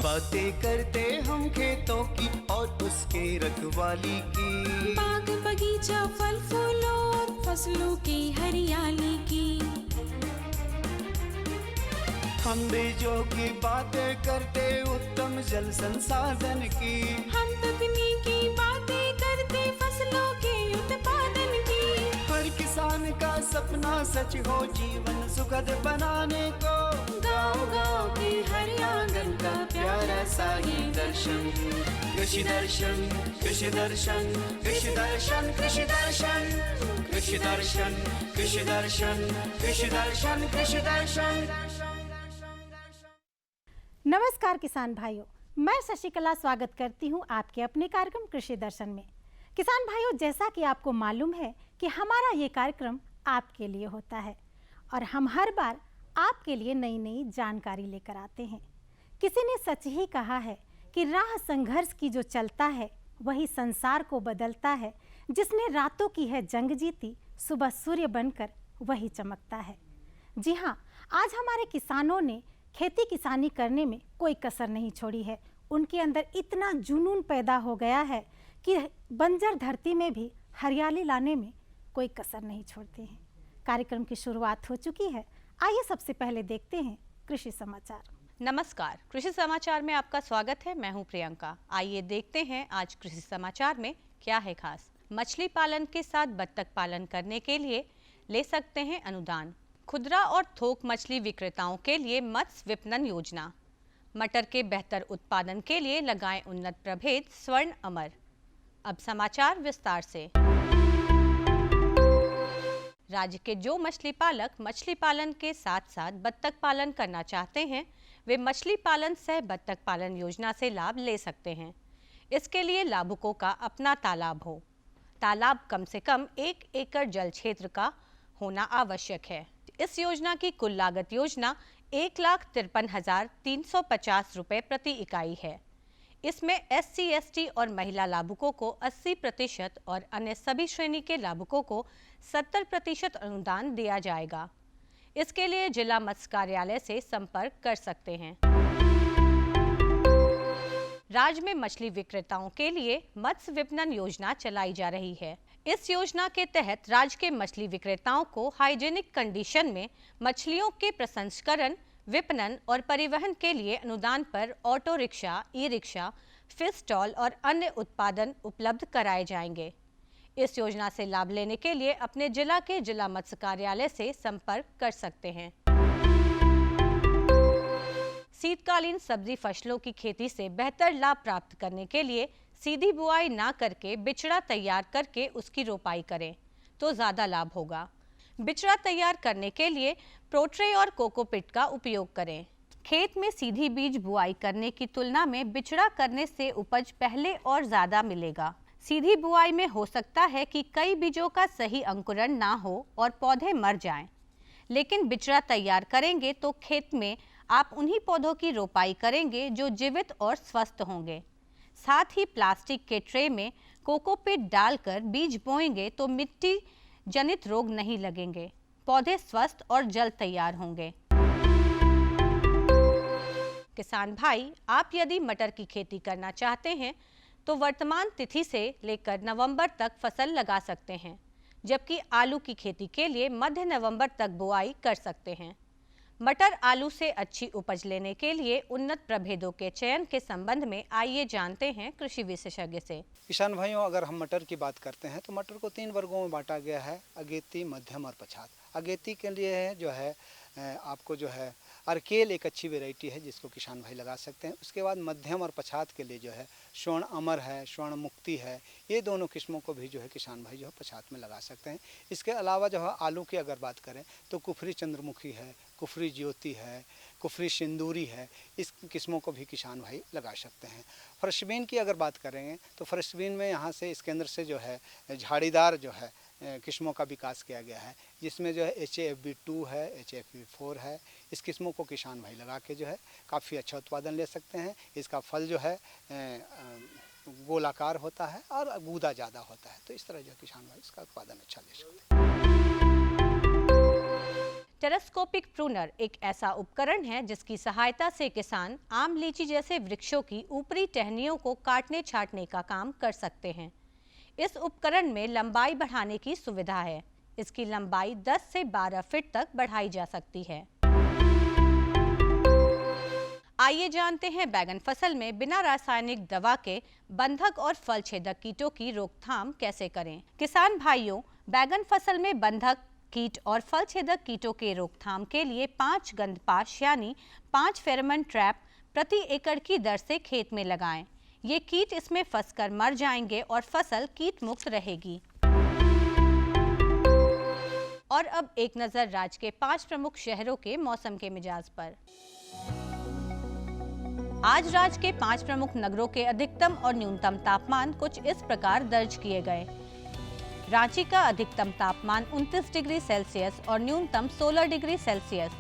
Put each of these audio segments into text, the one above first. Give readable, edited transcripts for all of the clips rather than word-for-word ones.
बातें करते हम खेतों की और उसके रखवाली की, बाग बगीचा फल फूलों और फसलों की हरियाली की। हम बीजों की बातें करते उत्तम जल संसाधन की, हम तकनीकी बातें करते फसलों के उत्पादन की। हर किसान का सपना सच हो जीवन सुखद बनाने को, गाँव-गाँव के हर आंगन का प्यारा सा ये दर्शन। कृषि दर्शन, कृषि दर्शन, कृषि दर्शन, कृषि दर्शन, कृषि दर्शन, कृषि दर्शन, कृषि दर्शन, कृषि दर्शन। नमस्कार किसान भाइयों, मैं शशिकला स्वागत करती हूं आपके अपने कार्यक्रम कृषि दर्शन में। किसान भाइयों, जैसा कि आपको मालूम है कि हमारा ये कार्यक्रम आपके लिए होता है और हम हर बार आपके लिए नई नई जानकारी लेकर आते हैं। किसी ने सच ही कहा है कि राह संघर्ष की जो चलता है वही संसार को बदलता है। जिसने रातों की है जंग जीती, सुबह सूर्य बनकर वही चमकता है। जी हाँ, आज हमारे किसानों ने खेती किसानी करने में कोई कसर नहीं छोड़ी है। उनके अंदर इतना जुनून पैदा हो गया है कि बंजर धरती में भी हरियाली लाने में कोई कसर नहीं छोड़ते हैं। कार्यक्रम की शुरुआत हो चुकी है। आइए सबसे पहले देखते हैं कृषि समाचार। नमस्कार, कृषि समाचार में आपका स्वागत है। मैं हूं प्रियंका। आइए देखते हैं आज कृषि समाचार में क्या है खास। मछली पालन के साथ बत्तख पालन करने के लिए ले सकते हैं अनुदान। खुदरा और थोक मछली विक्रेताओं के लिए मत्स्य विपणन योजना। मटर के बेहतर उत्पादन के लिए लगाएं उन्नत प्रभेद स्वर्ण अमर। अब समाचार विस्तार से। राज्य के जो मछली पालक मछली पालन के साथ साथ बत्तख पालन करना चाहते हैं, वे मछली पालन सह बत्तख पालन योजना से लाभ ले सकते हैं। इसके लिए लाभुकों का अपना तालाब हो। तालाब कम से कम 1 एकड़ जल क्षेत्र का होना आवश्यक है। इस योजना की कुल लागत योजना 1,53,350 रुपये प्रति इकाई है। इसमें SC, ST और महिला लाभुकों को 80% और अन्य सभी श्रेणी के लाभुकों को 70% अनुदान दिया जाएगा। इसके लिए जिला मत्स्य कार्यालय से संपर्क कर सकते हैं। राज्य में मछली विक्रेताओं के लिए मत्स्य विपणन योजना चलाई जा रही है। इस योजना के तहत राज्य के मछली विक्रेताओं को हाइजीनिक कंडीशन में मछलियों के प्रसंस्करण, विपणन और परिवहन के लिए अनुदान पर auto rickshaw, e rickshaw, fish stall और अन्य उत्पादन उपलब्ध कराए जाएंगे। इस योजना से लाभ लेने के लिए अपने जिला के जिला मत्स्य कार्यालय से संपर्क कर सकते हैं। शीतकालीन सब्जी फसलों की खेती से बेहतर लाभ प्राप्त करने के लिए सीधी बुआई ना करके बिचड़ा तैयार करके उसकी रोपाई करें तो ज़्यादा लाभ होगा। बिचड़ा तैयार करने के लिए प्रोट्रे और कोकोपिट का उपयोग करें। खेत में सीधी बीज बुआई करने की तुलना में बिचड़ा करने से उपज पहले और ज़्यादा मिलेगा। सीधी बुआई में हो सकता है कि कई बीजों का सही अंकुरण ना हो और पौधे मर जाएं, लेकिन बिचड़ा तैयार करेंगे तो खेत में आप उन्हीं पौधों की रोपाई करेंगे जो जीवित और स्वस्थ होंगे। साथ ही प्लास्टिक के ट्रे में कोकोपीट डालकर बीज बोएंगे तो मिट्टी जनित रोग नहीं लगेंगे, पौधे स्वस्थ और जल्द तैयार होंगे। किसान भाई, आप यदि मटर की खेती करना चाहते हैं तो वर्तमान तिथि से लेकर नवंबर तक फसल लगा सकते हैं, जबकि आलू की खेती के लिए मध्य नवंबर तक बुआई कर सकते हैं। मटर आलू से अच्छी उपज लेने के लिए उन्नत प्रभेदों के चयन के संबंध में आइए जानते हैं कृषि विशेषज्ञ से। किसान भाइयों, अगर हम मटर की बात करते हैं तो मटर को 3 वर्गों में बांटा गया है, अगेती, मध्यम और पछात। अगेती के लिए जो है आपको जो है अर्केल एक अच्छी वेराइटी है जिसको किसान भाई लगा सकते हैं। उसके बाद मध्यम और पछात के लिए जो है स्वर्ण अमर है, स्वर्ण मुक्ति है, ये दोनों किस्मों को भी जो है किसान भाई जो है पछात में लगा सकते हैं। इसके अलावा जो है आलू की अगर बात करें तो कुफरी चंद्रमुखी है, कुफरी ज्योति है, कुफरी सिंदूरी है, इस किस्मों को भी किसान भाई लगा सकते हैं। फ्रेशबीन की अगर बात करेंगे तो फ्रेशबीन में यहाँ से इसके अंदर से जो है झाड़ीदार जो है किस्मों का विकास किया गया है, जिसमें जो है HFB2 है, HFB4 है। इस किस्मों को किसान भाई लगा के जो है काफ़ी अच्छा उत्पादन ले सकते हैं। इसका फल जो है गोलाकार होता है और गूदा ज़्यादा होता है, तो इस तरह जो किसान भाई इसका उत्पादन अच्छा ले सकते हैं। टेरेस्कोपिक प्रूनर एक ऐसा उपकरण है जिसकी सहायता से किसान आम लीची जैसे वृक्षों की ऊपरी टहनियों को काटने छांटने का काम कर सकते हैं। इस उपकरण में लंबाई बढ़ाने की सुविधा है। इसकी लंबाई 10 से 12 फीट तक बढ़ाई जा सकती है। आइए जानते हैं बैगन फसल में बिना रासायनिक दवा के बंधक और फल छेदक कीटों की रोकथाम कैसे करें। किसान भाइयों, बैगन फसल में बंधक, कीट और फल छेदक कीटों के रोकथाम के लिए 5 गंधपाश यानी 5 फेरोमोन ट्रैप प्रति एकड़ की दर से खेत में लगाएं। ये कीट इसमें फंसकर मर जाएंगे और फसल कीट मुक्त रहेगी। और अब एक नजर राज्य के 5 प्रमुख शहरों के मौसम के मिजाज पर। आज राज्य के 5 प्रमुख नगरों के अधिकतम और न्यूनतम तापमान कुछ इस प्रकार दर्ज किए गए। रांची का अधिकतम तापमान 29 डिग्री सेल्सियस और न्यूनतम 16 डिग्री सेल्सियस।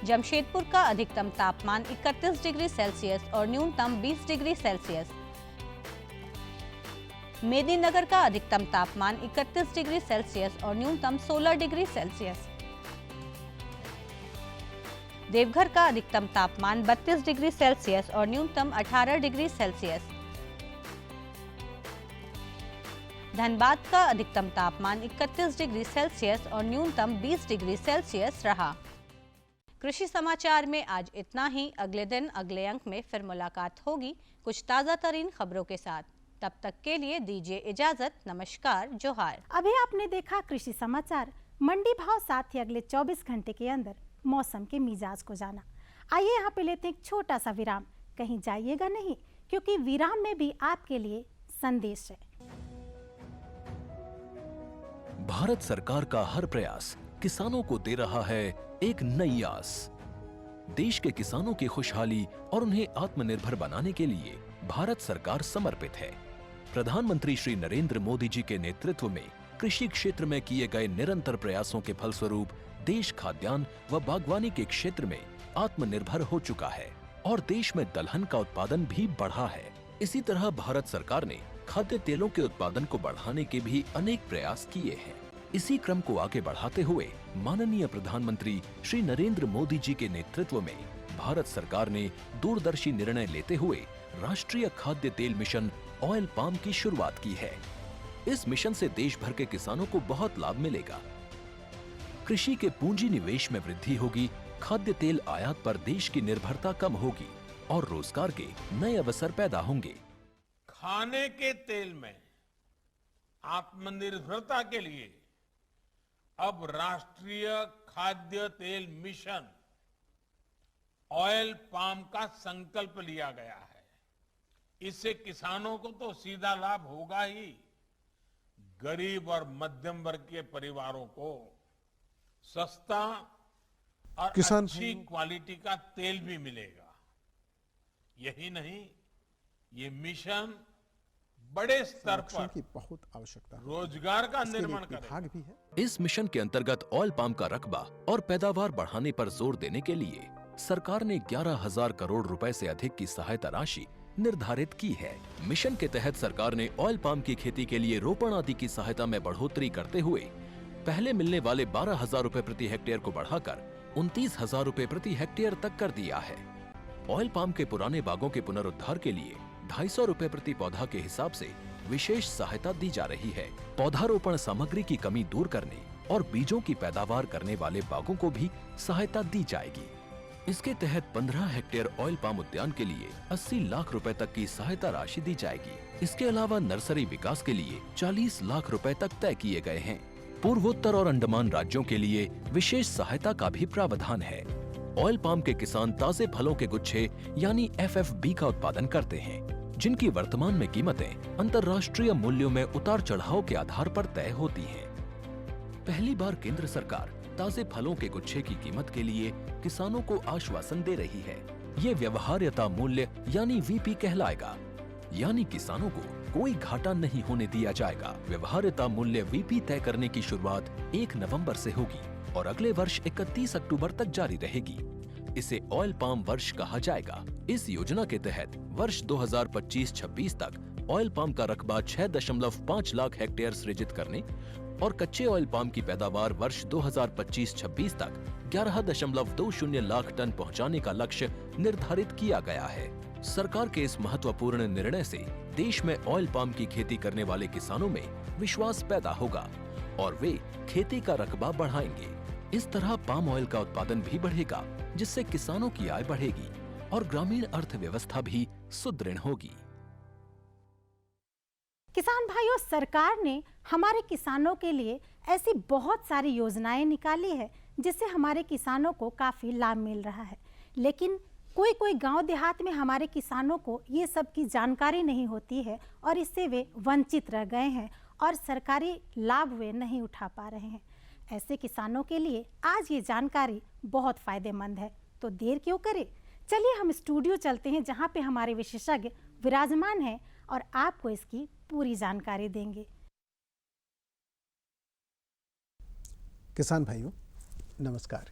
जमशेदपुर का अधिकतम तापमान 31 डिग्री सेल्सियस और न्यूनतम 20 डिग्री सेल्सियस। मेदिनीनगर का अधिकतम तापमान 31 डिग्री सेल्सियस और न्यूनतम 16 डिग्री सेल्सियस। देवघर का अधिकतम तापमान 32 डिग्री सेल्सियस और न्यूनतम 18 डिग्री सेल्सियस। धनबाद का अधिकतम तापमान 31 डिग्री सेल्सियस और न्यूनतम 20 डिग्री सेल्सियस रहा। कृषि समाचार में आज इतना ही। अगले दिन अगले अंक में फिर मुलाकात होगी कुछ ताज़ा तरीन खबरों के साथ। तब तक के लिए दीजिए इजाजत। नमस्कार, जोहार। अभी आपने देखा कृषि समाचार, मंडी भाव, साथ ही अगले 24 घंटे के अंदर मौसम के मिजाज को जाना। आइए यहाँ पे लेते हैं एक छोटा सा विराम। कहीं जाइएगा नहीं, क्योंकि विराम में भी आपके लिए संदेश है। भारत सरकार का हर प्रयास किसानों को दे रहा है एक नई आस। देश के किसानों की खुशहाली और उन्हें आत्मनिर्भर बनाने के लिए भारत सरकार समर्पित है। प्रधानमंत्री श्री नरेंद्र मोदी जी के नेतृत्व में कृषि क्षेत्र में किए गए निरंतर प्रयासों के फलस्वरूप देश खाद्यान्न व बागवानी के क्षेत्र में आत्मनिर्भर हो चुका है और देश में दलहन का उत्पादन भी बढ़ा है। इसी तरह भारत सरकार ने खाद्य तेलों के उत्पादन को बढ़ाने के भी अनेक प्रयास किए हैं। इसी क्रम को आगे बढ़ाते हुए माननीय प्रधानमंत्री श्री नरेंद्र मोदी जी के नेतृत्व में भारत सरकार ने दूरदर्शी निर्णय लेते हुए राष्ट्रीय खाद्य तेल मिशन ऑयल पाम की शुरुआत की है। इस मिशन से देश भर के किसानों को बहुत लाभ मिलेगा। कृषि के पूंजी निवेश में वृद्धि होगी, खाद्य तेल आयात पर देश की निर्भरता कम होगी और रोजगार के नए अवसर पैदा होंगे। खाने के तेल में आत्मनिर्भरता के लिए अब राष्ट्रीय खाद्य तेल मिशन ऑयल पाम का संकल्प लिया गया है। इससे किसानों को तो सीधा लाभ होगा ही, गरीब और मध्यम वर्ग के परिवारों को सस्ता और अच्छी क्वालिटी का तेल भी मिलेगा। यही नहीं, ये मिशन बड़े स्तर पर की बहुत आवश्यकता है। रोजगार का निर्माण करेगा। भी है। इस मिशन के अंतर्गत ऑयल पाम का रकबा और पैदावार बढ़ाने पर जोर देने के लिए सरकार ने 11,000 करोड़ रुपए से अधिक की सहायता राशि निर्धारित की है। मिशन के तहत सरकार ने ऑयल पाम की खेती के लिए रोपण आदि की सहायता में बढ़ोतरी करते हुए पहले मिलने वाले 12,000 रुपए प्रति हेक्टेयर को बढ़ाकर 29,000 रुपए प्रति हेक्टेयर तक कर दिया है। ऑयल पाम के पुराने बागों के पुनरुद्धार के लिए 250 रुपए प्रति पौधा के हिसाब से विशेष सहायता दी जा रही है। पौधारोपण सामग्री की कमी दूर करने और बीजों की पैदावार करने वाले बागों को भी सहायता दी जाएगी। इसके तहत 15 हेक्टेयर ऑयल पाम उद्यान के लिए 80 लाख रुपए तक की सहायता राशि दी जाएगी। इसके अलावा नर्सरी विकास के लिए 40 लाख रुपए तक तय किए गए हैं। पूर्वोत्तर और अंडमान राज्यों के लिए विशेष सहायता का भी प्रावधान है। ऑयल पाम के किसान ताजे फलों के गुच्छे यानी FFB का उत्पादन करते हैं, जिनकी वर्तमान में कीमतें अंतर्राष्ट्रीय मूल्यों में उतार चढ़ाव के आधार पर तय होती हैं। पहली बार केंद्र सरकार ताजे फलों के गुच्छे की कीमत के लिए किसानों को आश्वासन दे रही है। ये व्यवहार्यता मूल्य यानी VP कहलाएगा, यानी किसानों को कोई घाटा नहीं होने दिया जाएगा। व्यवहार्यता मूल्य VP तय करने की शुरुआत 1 नवंबर से होगी और अगले वर्ष 31 अक्टूबर तक जारी रहेगी। इसे ऑयल पाम वर्ष कहा जाएगा। इस योजना के तहत वर्ष 2025-26 तक ऑयल पाम का रकबा 6.5 लाख हेक्टेयर सृजित करने और कच्चे ऑयल पाम की पैदावार वर्ष 2025-26 तक 11.20 लाख टन पहुंचाने का लक्ष्य निर्धारित किया गया है। सरकार के इस महत्वपूर्ण निर्णय से देश में ऑयल पाम की खेती करने वाले किसानों में विश्वास पैदा होगा और वे खेती का रकबा बढ़ाएंगे। इस तरह पाम ऑयल का उत्पादन भी बढ़ेगा, जिससे किसानों की आय बढ़ेगी और ग्रामीण अर्थव्यवस्था भी सुदृढ़ होगी। किसान भाइयों, सरकार ने हमारे किसानों के लिए ऐसी बहुत सारी योजनाएं निकाली है जिससे हमारे किसानों को काफ़ी लाभ मिल रहा है, लेकिन कोई कोई गांव देहात में हमारे किसानों को ये सब की जानकारी नहीं होती है और इससे वे वंचित रह गए हैं और सरकारी लाभ वे नहीं उठा पा रहे हैं। ऐसे किसानों के लिए आज ये जानकारी बहुत फ़ायदेमंद है, तो देर क्यों करें, चलिए हम स्टूडियो चलते हैं जहाँ पे हमारे विशेषज्ञ विराजमान हैं और आपको इसकी पूरी जानकारी देंगे। किसान भाइयों नमस्कार।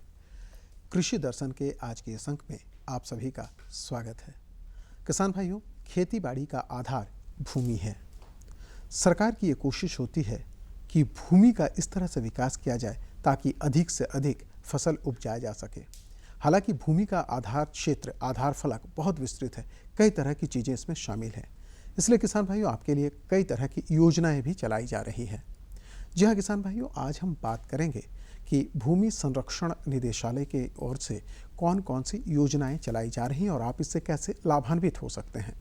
कृषि दर्शन के आज के इस अंक में आप सभी का स्वागत है। किसान भाइयों, खेती बाड़ी का आधार भूमि है। सरकार की ये कोशिश होती है कि भूमि का इस तरह से विकास किया जाए ताकि अधिक से अधिक फसल उपजाया जा सके। हालांकि भूमि का आधार क्षेत्र, आधार फलक बहुत विस्तृत है, कई तरह की चीज़ें इसमें शामिल हैं। इसलिए किसान भाइयों आपके लिए कई तरह की योजनाएं भी चलाई जा रही हैं। जी हाँ किसान भाइयों, आज हम बात करेंगे कि भूमि संरक्षण निदेशालय के ओर से कौन कौन सी योजनाएं चलाई जा रही हैं और आप इससे कैसे लाभान्वित हो सकते हैं।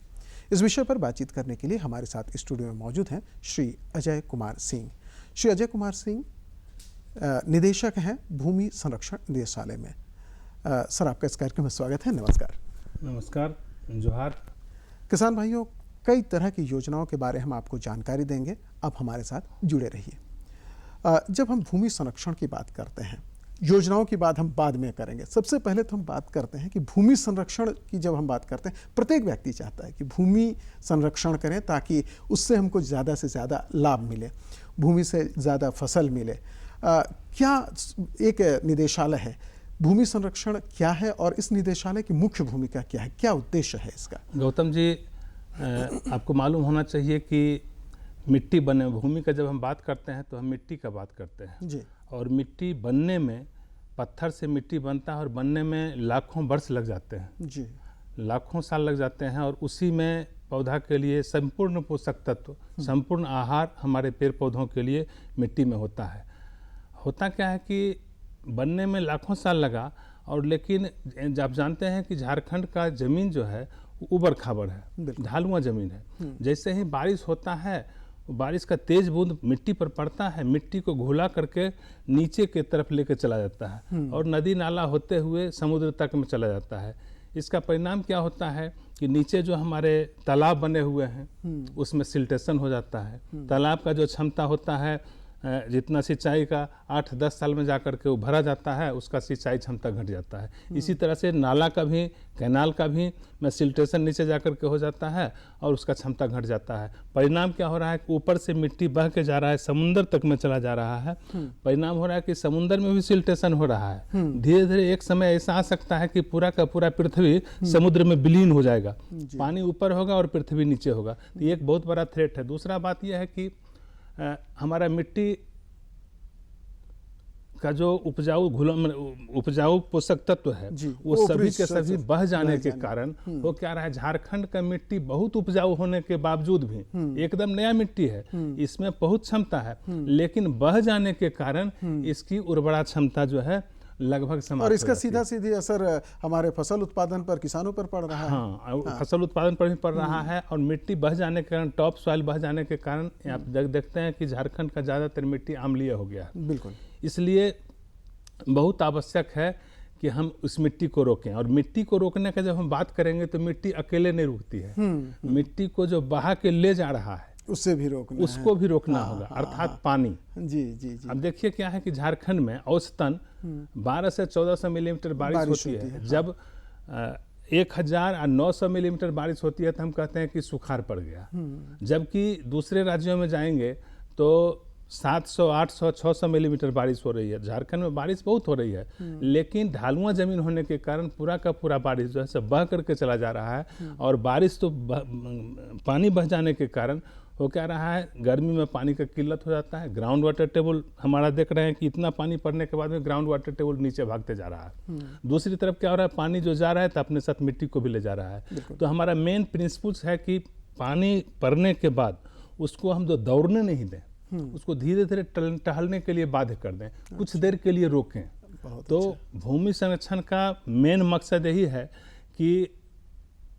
इस विषय पर बातचीत करने के लिए हमारे साथ स्टूडियो में मौजूद हैं श्री अजय कुमार सिंह। श्री अजय कुमार सिंह निदेशक हैं भूमि संरक्षण निदेशालय में। सर, आपका इस कार्यक्रम में स्वागत है। नमस्कार। नमस्कार, जोहार। किसान भाइयों, कई तरह की योजनाओं के बारे में हम आपको जानकारी देंगे, आप हमारे साथ जुड़े रहिए। जब हम भूमि संरक्षण की बात करते हैं, योजनाओं की बात हम बाद में करेंगे। सबसे पहले तो हम बात करते हैं कि भूमि संरक्षण की जब हम बात करते हैं, प्रत्येक व्यक्ति चाहता है कि भूमि संरक्षण करें ताकि उससे हमको ज़्यादा से ज़्यादा लाभ मिले, भूमि से ज़्यादा फसल मिले। क्या एक निदेशालय है, भूमि संरक्षण क्या है और इस निदेशालय की मुख्य भूमिका क्या है, क्या उद्देश्य है इसका? गौतम जी, आपको मालूम होना चाहिए कि मिट्टी बने, भूमि का जब हम बात करते हैं तो हम मिट्टी का बात करते हैं जी। और मिट्टी बनने में, पत्थर से मिट्टी बनता है और बनने में लाखों वर्ष लग जाते हैं जी, लाखों साल लग जाते हैं और उसी में पौधा के लिए संपूर्ण पोषक तत्व, संपूर्ण आहार हमारे पेड़ पौधों के लिए मिट्टी में होता है। होता क्या है कि बनने में लाखों साल लगा, और लेकिन आप जानते हैं कि झारखंड का ज़मीन जो है उबड़ खाबड़ है, ढालुआ ज़मीन है। जैसे ही बारिश होता है, बारिश का तेज बूंद मिट्टी पर पड़ता है, मिट्टी को घुला करके नीचे के तरफ लेकर चला जाता है और नदी नाला होते हुए समुद्र तक में चला जाता है। इसका परिणाम क्या होता है कि नीचे जो हमारे तालाब बने हुए हैं उसमें सिल्टेशन हो जाता है। तालाब का जो क्षमता होता है, जितना सिंचाई का 8-10 साल में जाकर के वो भरा जाता है, उसका सिंचाई क्षमता घट जाता है। इसी तरह से नाला का भी, कैनाल का भी में सिल्टेशन नीचे जाकर के हो जाता है और उसका क्षमता घट जाता है। परिणाम क्या हो रहा है कि ऊपर से मिट्टी बह के जा रहा है, समुद्र तक में चला जा रहा है। परिणाम हो रहा है कि समुद्र में भी सिल्टेशन हो रहा है। धीरे धीरे एक समय ऐसा आ सकता है कि पूरा का पूरा पृथ्वी समुद्र में विलीन हो जाएगा, पानी ऊपर होगा और पृथ्वी नीचे होगा। तो ये एक बहुत बड़ा थ्रेट है। दूसरा बात यह है कि हमारा मिट्टी का जो उपजाऊ पोषक तत्व है वो सभी के सभी बह जाने के कारण वो क्या रहा है, झारखंड का मिट्टी बहुत उपजाऊ होने के बावजूद भी एकदम नया मिट्टी है, इसमें बहुत क्षमता है, लेकिन बह जाने के कारण इसकी उर्वरा क्षमता जो है लगभग समाप्त। और इसका सीधा सीधी असर हमारे फसल उत्पादन पर, किसानों पर पड़ रहा है। हाँ, फसल उत्पादन पर भी पड़ रहा है और मिट्टी बह जाने के कारण, टॉप सॉइल बह जाने के कारण आप देखते हैं कि झारखंड का ज़्यादातर मिट्टी अम्लीय हो गया है। बिल्कुल। इसलिए बहुत आवश्यक है कि हम उस मिट्टी को रोकें। और मिट्टी को रोकने का जब हम बात करेंगे तो मिट्टी अकेले नहीं रुकती है, मिट्टी को जो बहा के ले जा रहा है उससे भी रोकना, उसको भी रोकना होगा, अर्थात पानी। जी जी जी। अब देखिए क्या है कि झारखंड में औसतन 1200 से 1400 मिलीमीटर बारिश होती है। जब 1900 मिलीमीटर बारिश होती है तो हम कहते हैं कि सुखाड़ पड़ गया। जबकि दूसरे राज्यों में जाएंगे तो 700, 800, 600 मिलीमीटर बारिश हो रही है। झारखंड में बारिश बहुत हो रही है, लेकिन ढालुआ जमीन होने के कारण पूरा का पूरा बारिश जो है सब बह करके चला जा रहा है। और बारिश तो पानी बह जाने के कारण हो क्या रहा है, गर्मी में पानी का किल्लत हो जाता है। ग्राउंड वाटर टेबल हमारा देख रहे हैं कि इतना पानी पड़ने के बाद में ग्राउंड वाटर टेबल नीचे भागते जा रहा है। दूसरी तरफ क्या हो रहा है, पानी जो जा रहा है तो अपने साथ मिट्टी को भी ले जा रहा है। तो हमारा मेन प्रिंसिपल्स है कि पानी पड़ने के बाद उसको हम जो दौड़ने नहीं दें, उसको धीरे धीरे टहलने के लिए बाध्य कर दें, कुछ देर के लिए रोकें। तो भूमि संरक्षण का मेन मकसद यही है कि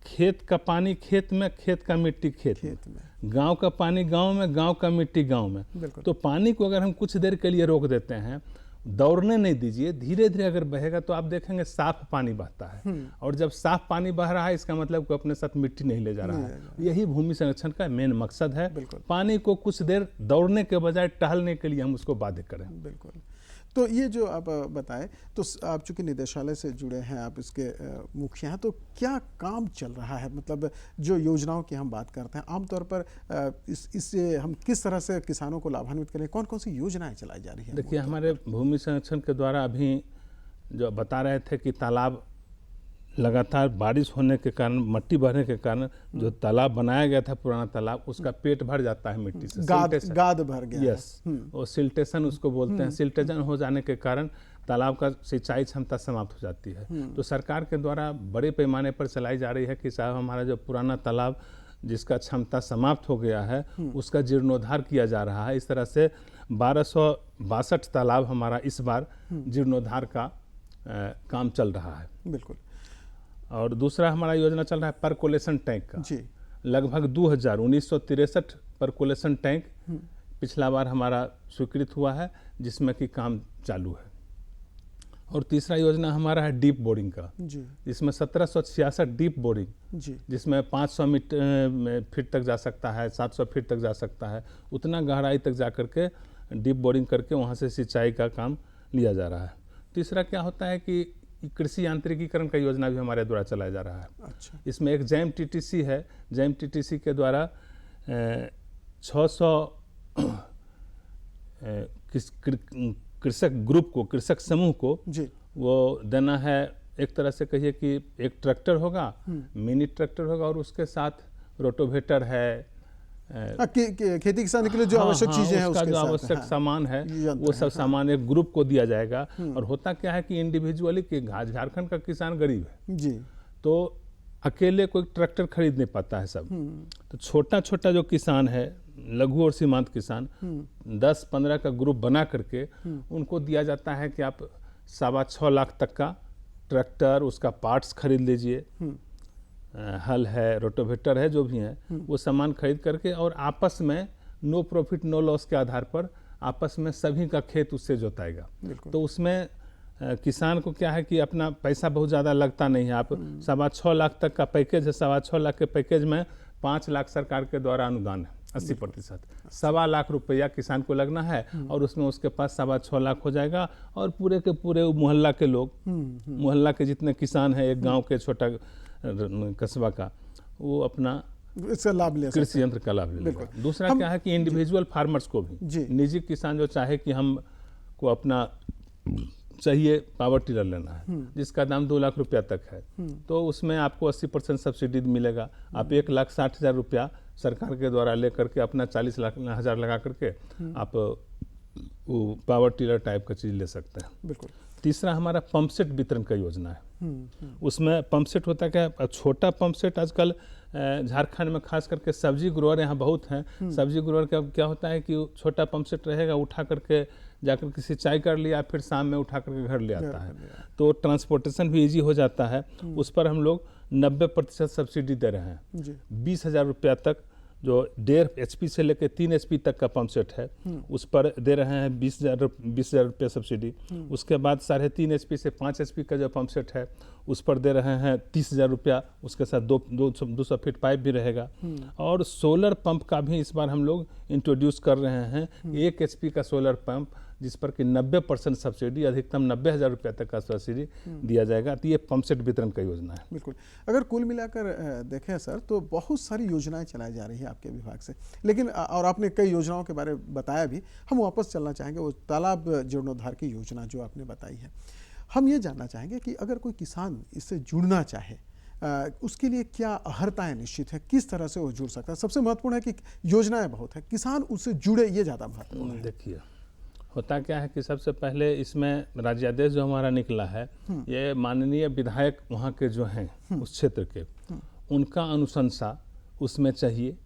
खेत का पानी खेत में, खेत का मिट्टी खेत में, गांव का पानी गांव में, गांव का मिट्टी गांव में। तो पानी को अगर हम कुछ देर के लिए रोक देते हैं, दौड़ने नहीं दीजिए, धीरे धीरे अगर बहेगा तो आप देखेंगे साफ पानी बहता है। और जब साफ पानी बह रहा है इसका मतलब कोई अपने साथ मिट्टी नहीं ले जा रहा है। यही भूमि संरक्षण का मेन मकसद है। पानी को कुछ देर दौड़ने के बजाय टहलने के लिए हम उसको बाध्य करें। बिल्कुल। तो ये जो आप बताएं, तो आप चूंकि निदेशालय से जुड़े हैं, आप इसके मुखिया हैं, तो क्या काम चल रहा है? मतलब जो योजनाओं की हम बात करते हैं, आमतौर पर इससे हम किस तरह से किसानों को लाभान्वित करें, कौन कौन सी योजनाएं चलाई जा रही हैं? देखिए, हमारे भूमि संरक्षण के द्वारा अभी जो बता रहे थे कि तालाब लगातार बारिश होने के कारण, मट्टी भरने के कारण जो तालाब बनाया गया था, पुराना तालाब, उसका पेट भर जाता है मिट्टी से, गाद भर गया। यस, वो सिल्टेशन उसको बोलते हैं। सिल्टेशन हो जाने के कारण तालाब का सिंचाई क्षमता समाप्त हो जाती है। तो सरकार के द्वारा बड़े पैमाने पर चलाई जा रही है कि साहब हमारा जो पुराना तालाब जिसका क्षमता समाप्त हो गया है उसका जीर्णोद्धार किया जा रहा है। इस तरह से 1262 तालाब हमारा इस बार जीर्णोद्धार का काम चल रहा है। बिल्कुल। और दूसरा हमारा योजना चल रहा है परकोलेशन टैंक का जी। लगभग 1963 परकोलेशन टैंक पिछला बार हमारा स्वीकृत हुआ है, जिसमें कि काम चालू है। और तीसरा योजना हमारा है डीप बोरिंग का जी, जिसमें 1766 डीप बोरिंग जी, जिसमें 500 फीट तक जा सकता है, 700 फीट तक जा सकता है, उतना गहराई तक जा करके डीप बोरिंग करके वहाँ से सिंचाई का काम लिया जा रहा है। तीसरा क्या होता है कि कृषि यांत्रिकीकरण का योजना भी हमारे द्वारा चलाया जा रहा है। अच्छा। इसमें एक जैम टीटीसी है, जैम टीटीसी के द्वारा 600 कृषक ग्रुप को, कृषक समूह को जी, वो देना है। एक तरह से कहिए कि एक ट्रैक्टर होगा, मिनी ट्रैक्टर होगा, और उसके साथ रोटोवेटर है, खेती किसानी के लिए जो आवश्यक चीजें हैं, उसका जो आवश्यक सामान है वो सब सामान एक ग्रुप को दिया जाएगा। और होता क्या है कि इंडिविजुअली कि झारखंड का किसान गरीब है जी, तो अकेले कोई ट्रैक्टर खरीद नहीं पाता है सब। तो छोटा छोटा जो किसान है, लघु और सीमांत किसान, 10-15 का ग्रुप बना करके उनको दिया जाता है कि आप 6.25 लाख तक का ट्रैक्टर, उसका पार्ट्स खरीद लीजिए, हल है, रोटोवेटर है, जो भी है वो सामान खरीद करके, और आपस में नो प्रॉफिट नो लॉस के आधार पर आपस में सभी का खेत उससे जोताएगा। तो उसमें किसान को क्या है कि अपना पैसा बहुत ज़्यादा लगता नहीं है। आप 6.25 लाख तक का पैकेज है, 6.25 लाख के पैकेज में 5 लाख सरकार के द्वारा अनुदान है, 80%, 1.25 लाख रुपया किसान को लगना है, और उसमें उसके पास 6.25 लाख हो जाएगा। और पूरे के पूरे मोहल्ला के लोग, मोहल्ला के जितने किसान हैं, एक गाँव के छोटा कस्बा का, वो अपना इसका लाभ ले, कृषि यंत्र का लाभ ले। दूसरा क्या है कि इंडिविजुअल फार्मर्स को भी, निजी किसान जो चाहे कि हम को अपना चाहिए पावर टिलर लेना है जिसका दाम 2 लाख रुपया तक है, तो उसमें आपको 80% सब्सिडी मिलेगा। आप 1,60,000 रुपया सरकार के द्वारा लेकर के अपना 40,000 लगा करके आप वो पावर टिलर टाइप का चीज़ ले सकते हैं। बिल्कुल। तीसरा हमारा पंप सेट वितरण का योजना है। उसमें पंप सेट होता है क्या, छोटा पंप सेट आजकल झारखंड में खास करके सब्जी ग्रोअर यहाँ बहुत हैं। सब्जी ग्रोअर का क्या होता है कि छोटा पंप सेट रहेगा, उठा करके जाकर के सिंचाई कर लिया, फिर शाम में उठा करके घर ले आता है, तो ट्रांसपोर्टेशन भी इजी हो जाता है। उस पर हम लोग 90% सब्सिडी दे रहे हैं। 20,000 रुपया तक जो 1.5 HP से लेकर 3 HP तक का पंप सेट है, उस पर दे रहे हैं 20,000 रुपये सब्सिडी। उसके बाद 3.5 HP से 5 HP का जो पंप सेट है उस पर दे रहे हैं 30,000 रुपया, उसके साथ 200 फीट पाइप भी रहेगा। और सोलर पंप का भी इस बार हम लोग इंट्रोड्यूस कर रहे हैं, 1 HP का सोलर पंप, जिस पर कि 90% सब्सिडी, अधिकतम 90,000 रुपये तक का सब्सिडी दिया जाएगा। तो ये पंप सेट वितरण का योजना है। बिल्कुल। अगर कुल मिलाकर देखें सर, तो बहुत सारी योजनाएं चलाई जा रही है आपके विभाग से, लेकिन और आपने कई योजनाओं के बारे में बताया भी। हम वापस चलना चाहेंगे वो तालाब जीर्णोद्धार की योजना जो आपने बताई है। हम ये जानना चाहेंगे कि अगर कोई किसान इससे जुड़ना चाहे, उसके लिए क्या अहर्ताएं निश्चित है, किस तरह से वो जुड़ सकता है? सबसे महत्वपूर्ण है कि योजनाएं बहुत है, किसान उससे जुड़े, ये ज़्यादा महत्वपूर्ण है। देखिए होता क्या है कि सबसे पहले इसमें राज्यादेश जो हमारा निकला है, ये माननीय विधायक वहाँ के जो हैं उस क्षेत्र के, उनका अनुशंसा उसमें चाहिए।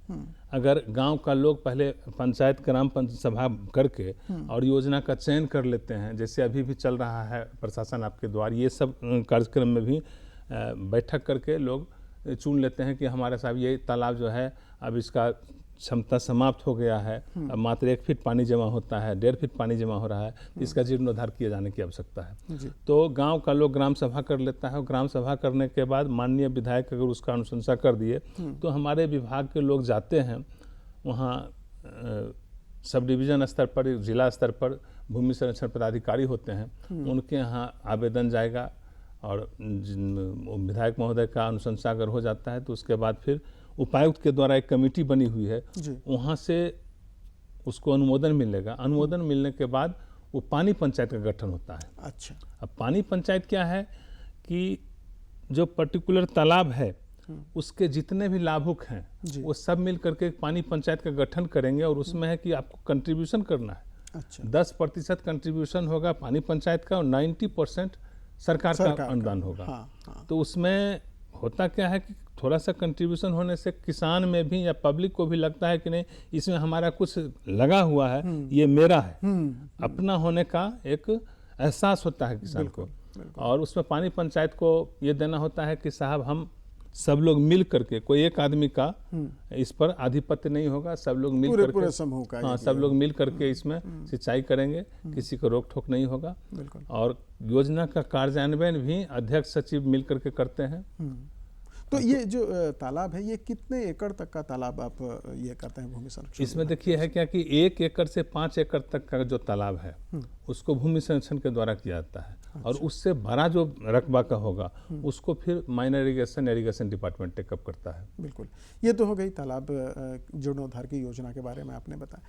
अगर गांव का लोग पहले पंचायत ग्राम पंचायत सभा करके और योजना का चयन कर लेते हैं, जैसे अभी भी चल रहा है प्रशासन आपके द्वार, ये सब कार्यक्रम में भी बैठक करके लोग चुन लेते हैं कि हमारे साहब ये तालाब जो है अब इसका क्षमता समाप्त हो गया है, अब मात्र 1 फीट पानी जमा होता है, 1.5 फीट पानी जमा हो रहा है, इसका जीर्णोद्धार किए जाने की आवश्यकता है। तो गांव का लोग ग्राम सभा कर लेता है और ग्राम सभा करने के बाद माननीय विधायक अगर उसका अनुशंसा कर दिए तो हमारे विभाग के लोग जाते हैं वहाँ, सब डिवीज़न स्तर पर, जिला स्तर पर भूमि संरक्षण पदाधिकारी होते हैं, उनके यहाँ आवेदन जाएगा और विधायक महोदय का अनुशंसा अगर हो जाता है तो उसके बाद फिर उपायुक्त के द्वारा एक कमेटी बनी हुई है, वहाँ से उसको अनुमोदन मिलेगा। अनुमोदन मिलने के बाद वो पानी पंचायत का गठन होता है। अच्छा, अब पानी पंचायत क्या है कि जो पर्टिकुलर तालाब है उसके जितने भी लाभुक हैं वो सब मिल करके पानी पंचायत का गठन करेंगे और उसमें है कि आपको कंट्रीब्यूशन करना है। अच्छा, 10% कंट्रीब्यूशन होगा पानी पंचायत का और 90% सरकार का अनुदान होगा। तो उसमें होता क्या है कि थोड़ा सा कंट्रीब्यूशन होने से किसान में भी या पब्लिक को भी लगता है कि नहीं, इसमें हमारा कुछ लगा हुआ है, ये मेरा है, अपना होने का एक एहसास होता है किसान को। और उसमें पानी पंचायत को ये देना होता है कि साहब हम सब लोग मिल करके, कोई एक आदमी का इस पर आधिपत्य नहीं होगा, सब लोग मिल करके, पूरे समूह का, हाँ, सब लोग मिल करके इसमें सिंचाई करेंगे, किसी को रोक ठोक नहीं होगा। और योजना का कार्यान्वयन भी अध्यक्ष सचिव मिल करके करते हैं। तो ये जो तालाब है, ये कितने एकड़ तक का तालाब आप ये करते हैं भूमि संरक्षण? इसमें देखिए है क्या कि 1 एकड़ से 5 एकड़ तक का जो तालाब है उसको भूमि संरक्षण के द्वारा किया जाता है। और उससे बड़ा जो रकबा का होगा उसको फिर माइनर इरिगेशन डिपार्टमेंट टेकअप करता है। बिल्कुल, ये तो हो गई तालाब जीर्णोद्धार की योजना के बारे में आपने बताया।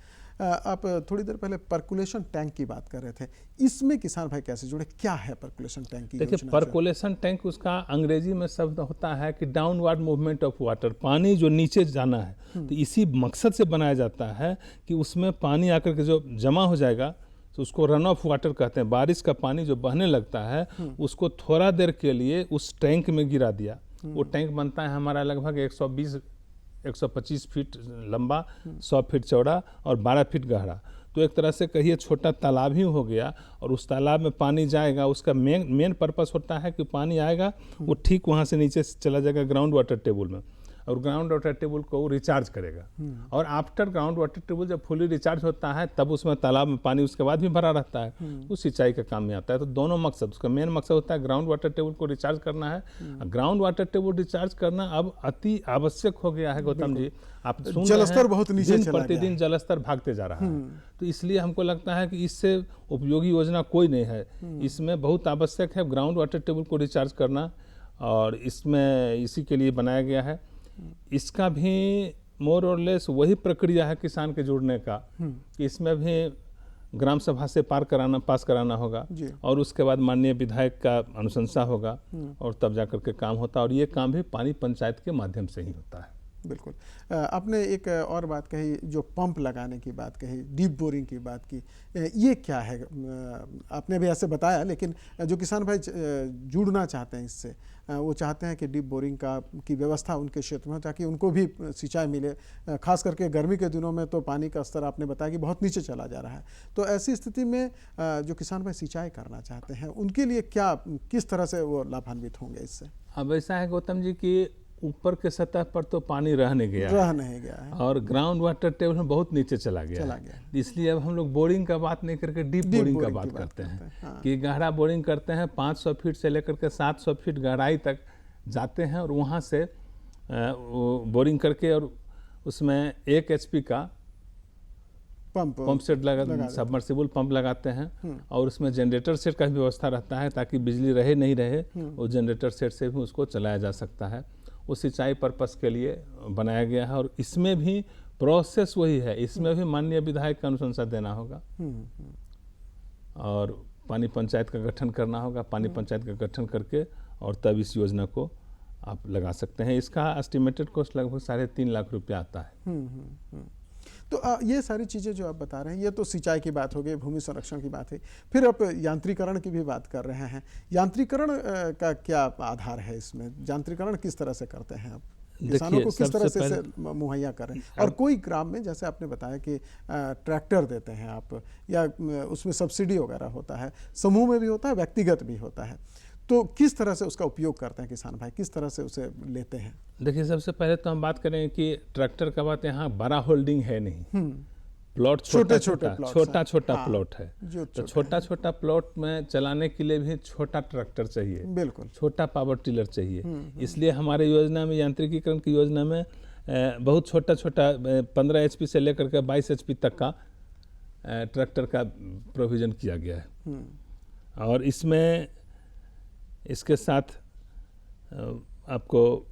आप थोड़ी देर पहले पर्कुलेशन टैंक की बात कर रहे थे, इसमें किसान भाई कैसे जुड़े, क्या है पर्कुलेशन टैंक की? देखिए पर्कुलेशन टैंक उसका अंग्रेजी में शब्द होता है कि डाउनवर्ड मूवमेंट ऑफ वाटर, पानी जो नीचे जाना है, तो इसी मकसद से बनाया जाता है कि उसमें पानी आकर के जो जमा हो जाएगा तो उसको रन ऑफ वाटर कहते हैं। बारिश का पानी जो बहने लगता है उसको थोड़ा देर के लिए उस टैंक में गिरा दिया। वो टैंक बनता है हमारा लगभग 120-125 फीट लंबा, 100 फीट चौड़ा और 12 फीट गहरा। तो एक तरह से कहिए छोटा तालाब ही हो गया। और उस तालाब में पानी जाएगा, उसका मेन पर्पस होता है कि पानी आएगा वो ठीक वहाँ से नीचे चला जाएगा ग्राउंड वाटर टेबल में, और ग्राउंड वाटर टेबल को वो रिचार्ज करेगा। और आफ्टर ग्राउंड वाटर टेबल जब फुली रिचार्ज होता है तब उसमें तालाब में पानी उसके बाद भी भरा रहता है, उस सिंचाई का काम में आता है। तो दोनों मकसद, उसका मेन मकसद होता है ग्राउंड वाटर टेबल को रिचार्ज करना है। ग्राउंड वाटर टेबल रिचार्ज करना अब अति आवश्यक हो गया है गौतम जी। आप सुन जलस्तर बहुत नीचे चला गया, प्रतिदिन जलस्तर भागते जा रहा है। तो इसलिए हमको लगता है कि इससे उपयोगी योजना कोई नहीं है। इसमें बहुत आवश्यक है ग्राउंड वाटर टेबल को रिचार्ज करना, और इसमें इसी के लिए बनाया गया है। इसका भी मोर और लेस वही प्रक्रिया है किसान के जुड़ने का, कि इसमें भी ग्राम सभा से पास कराना होगा और उसके बाद माननीय विधायक का अनुशंसा होगा और तब जाकर के काम होता है। और ये काम भी पानी पंचायत के माध्यम से ही होता है। बिल्कुल, आपने एक और बात कही, जो पंप लगाने की बात कही, डीप बोरिंग की बात की, ये क्या है? आपने भी ऐसे बताया, लेकिन जो किसान भाई जुड़ना चाहते हैं इससे, वो चाहते हैं कि डीप बोरिंग की व्यवस्था उनके क्षेत्र में हो ताकि उनको भी सिंचाई मिले। खास करके गर्मी के दिनों में तो पानी का स्तर आपने बताया कि बहुत नीचे चला जा रहा है। तो ऐसी स्थिति में जो किसान भाई सिंचाई करना चाहते हैं उनके लिए किस तरह से वो लाभान्वित होंगे इससे? अब ऐसा है गौतम जी कि ऊपर के सतह पर तो पानी रह नहीं गया है और ग्राउंड वाटर टेबल में बहुत नीचे चला गया। इसलिए अब हम लोग बोरिंग का बात नहीं करके डीप बोरिंग का बात करते हैं। हाँ। कि गहरा बोरिंग करते हैं, 500 फीट से लेकर के 700 फीट गहराई तक जाते हैं और वहाँ से बोरिंग करके और उसमें 1 HP का पंप सेट लगा सबमर्सिबल पंप लगाते हैं। और उसमें जनरेटर सेट का भी व्यवस्था रहता है ताकि बिजली रहे नहीं रहे, वो जनरेटर सेट से भी उसको चलाया जा सकता है। वो सिंचाई पर्पस के लिए बनाया गया है। और इसमें भी प्रोसेस वही है, इसमें भी माननीय विधायक का अनुशंसा देना होगा और पानी पंचायत का गठन करना होगा। पानी पंचायत का गठन करके और तब इस योजना को आप लगा सकते हैं। इसका एस्टिमेटेड कॉस्ट लगभग 3.5 लाख रुपया आता है। तो ये सारी चीज़ें जो आप बता रहे हैं, ये तो सिंचाई की बात हो गई, भूमि संरक्षण की बात है, फिर आप यांत्रिकरण की भी बात कर रहे हैं। यांत्रिकरण का क्या आधार है इसमें? यांत्रिकरण किस तरह से करते हैं आप? किसानों को किस तरह से मुहैया करें? और कोई ग्राम में जैसे आपने बताया कि ट्रैक्टर देते हैं आप, या उसमें सब्सिडी वगैरह होता है, समूह में भी होता है, व्यक्तिगत भी होता है, तो किस तरह से उसका उपयोग करते हैं किसान भाई, किस तरह से उसे लेते हैं? देखिए, सबसे पहले तो हम बात करें कि ट्रैक्टर का बात यहाँ बड़ा होल्डिंग है नहीं, प्लॉट छोटा छोटा प्लॉट है। तो छोटा छोटा प्लॉट में चलाने के लिए भी छोटा ट्रैक्टर चाहिए, बिल्कुल छोटा पावर टिलर चाहिए। इसलिए हमारे योजना में, यांत्रिकीकरण की योजना में बहुत छोटा छोटा 15 HP से लेकर के 22 HP तक का ट्रैक्टर का प्रोविज़न किया गया है। और इसमें इसके साथ आपको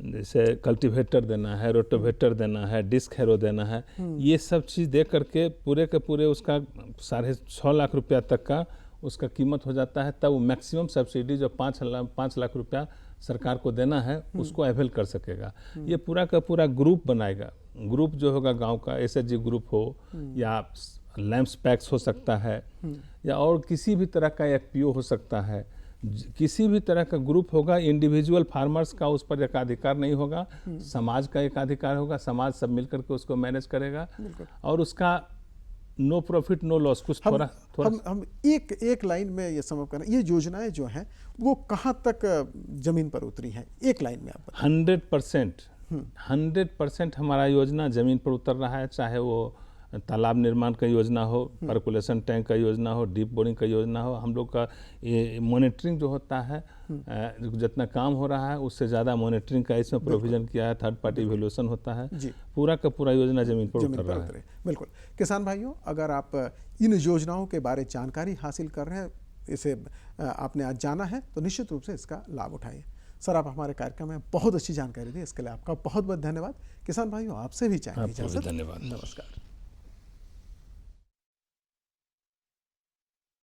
जैसे कल्टीवेटर देना है, रोटोवेटर देना है, डिस्क हैरो देना है, ये सब चीज़ दे करके पूरे के पूरे उसका 6.5 लाख रुपया तक का उसका कीमत हो जाता है। तब वो मैक्सिमम सब्सिडी जो 5 लाख रुपया सरकार को देना है उसको अवेल कर सकेगा। ये पूरा का पूरा ग्रुप बनाएगा। ग्रुप जो होगा गांव का, SHG ग्रुप हो या लैंप्स पैक्स हो सकता है, या और किसी भी तरह का FPO हो सकता है, किसी भी तरह का ग्रुप होगा। इंडिविजुअल फार्मर्स का उस पर एकाधिकार नहीं होगा, समाज का एकाधिकार होगा। समाज सब मिलकर के उसको मैनेज करेगा और उसका नो प्रॉफिट नो लॉस कुछ थोड़ा हम एक लाइन में ये समझ कर, ये योजनाएं जो हैं वो कहाँ तक जमीन पर उतरी हैं, एक लाइन में आप? 100% हमारा योजना जमीन पर उतर रहा है। चाहे वो तालाब निर्माण का योजना हो, पर्कुलेशन टैंक का योजना हो, डीप बोरिंग का योजना हो, हम लोग का ये मॉनिटरिंग जो होता है, जितना काम हो रहा है उससे ज़्यादा मॉनिटरिंग का इसमें प्रोविजन किया है। थर्ड पार्टी इवैल्यूएशन होता है। पूरा का पूरा योजना जमीन पर उतर रहा है। बिल्कुल। किसान भाइयों, अगर आप इन योजनाओं के बारे जानकारी हासिल कर रहे हैं, इसे आपने आज जाना है, तो निश्चित रूप से इसका लाभ उठाइए। सर, आप हमारे कार्यक्रम में बहुत अच्छी जानकारी दी, इसके लिए आपका बहुत बहुत धन्यवाद। किसान भाइयों, आपसे भी चाहेंगे इजाजत। धन्यवाद। नमस्कार।